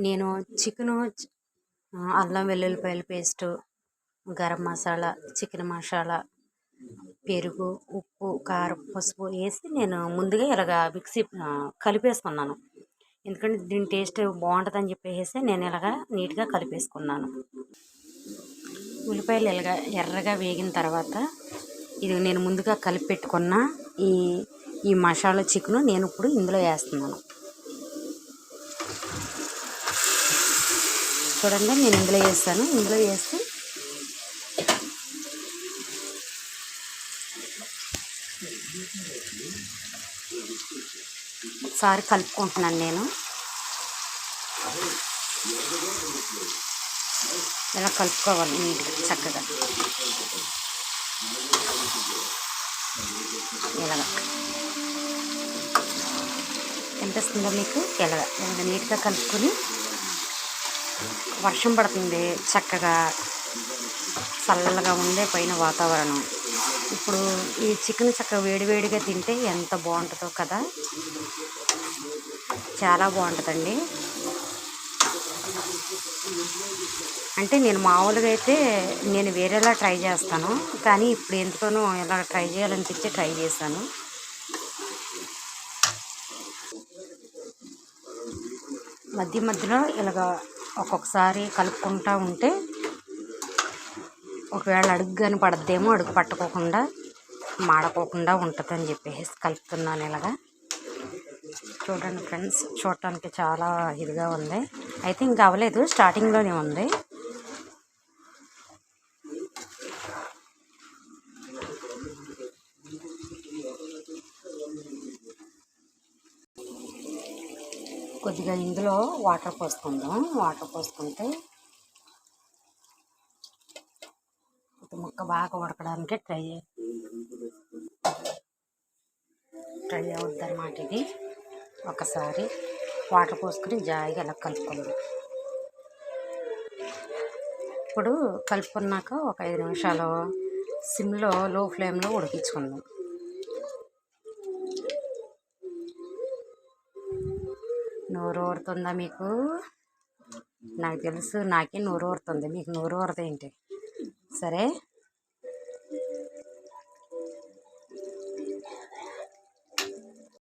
నేను చికెను, అల్లం వెల్లుల్లిపాయల paste, garam masala, chicken masala, పెరుగు, ఉప్పు, కారం, పసుపు వేసి నేను ముందుగా ఇలాగ మిక్సీ కలిపేసుకున్నాను. ఎందుకంటే దీని టేస్ట్ బాగుంటుందని చెప్పేసి నేను ఇలాగ నీట్గా కలిపేసుకున్నాను. ఉల్లిపాయలు ఇలాగ ఎర్రగా వేగిన తర్వాత ఇది నేను ముందుగా కలిపి పెట్టుకున్న ఈ మసాలా చికెను నేను ఇప్పుడు ఇందులో వేస్తున్నాను. చూడండి, నేను ఇందులో వేస్తాను. ఇందులో వేసి ఒకసారి కలుపుకుంటున్నాను. నేను ఇలా కలుపుకోవాలి నీట్గా చక్కగా. ఇలాగ కనిపిస్తుందో మీకు? ఇలాగ నీట్గా కలుపుకొని, వర్షం పడుతుంది, చక్కగా చల్లగా ఉండే పైన వాతావరణం. ఇప్పుడు ఈ చికెన్ చక్కగా వేడివేడిగా తింటే ఎంత బాగుంటుందో కదా, చాలా బాగుంటుందండి. అంటే నేను మామూలుగా అయితే నేను వేరేలా ట్రై చేస్తాను, కానీ ఇప్పుడు ఎందుకనో ఇలా ట్రై చేయాలనిపించి ట్రై చేశాను. మధ్య మధ్యలో ఇలాగ ఒక్కొక్కసారి కలుపుకుంటూ ఉంటే ఒకవేళ అడుగు కానీ పడద్దేమో, అడుగు పట్టుకోకుండా మాడకోకుండా ఉంటుందని చెప్పేసి కలుపుతున్నాను ఇలాగా. చూడండి ఫ్రెండ్స్, చూడటానికి చాలా ఇదిగా ఉంది. అయితే ఇంకా అవ్వలేదు, స్టార్టింగ్లోనే ఉంది. కొద్దిగా ఇందులో వాటర్ పోసుకుందాం. వాటర్ పోసుకుంటే ముక్క బాగా ఉడకడానికి ట్రై అవుద్ది అన్నమాట. ఇది ఒకసారి వాటర్ పోసుకుని జాయిగా అలా కలుపుకుందాం. ఇప్పుడు కలుపుకున్నాక ఒక 5 నిమిషాలు సిమ్లో, లో ఫ్లేమ్లో ఉడికించుకుందాం. నోరు ఊరుతుందా మీకు? నాకు తెలుసు, నాకే నోరు ఊరుతుంది, మీకు నోరు ఊరదేంటి? సరే,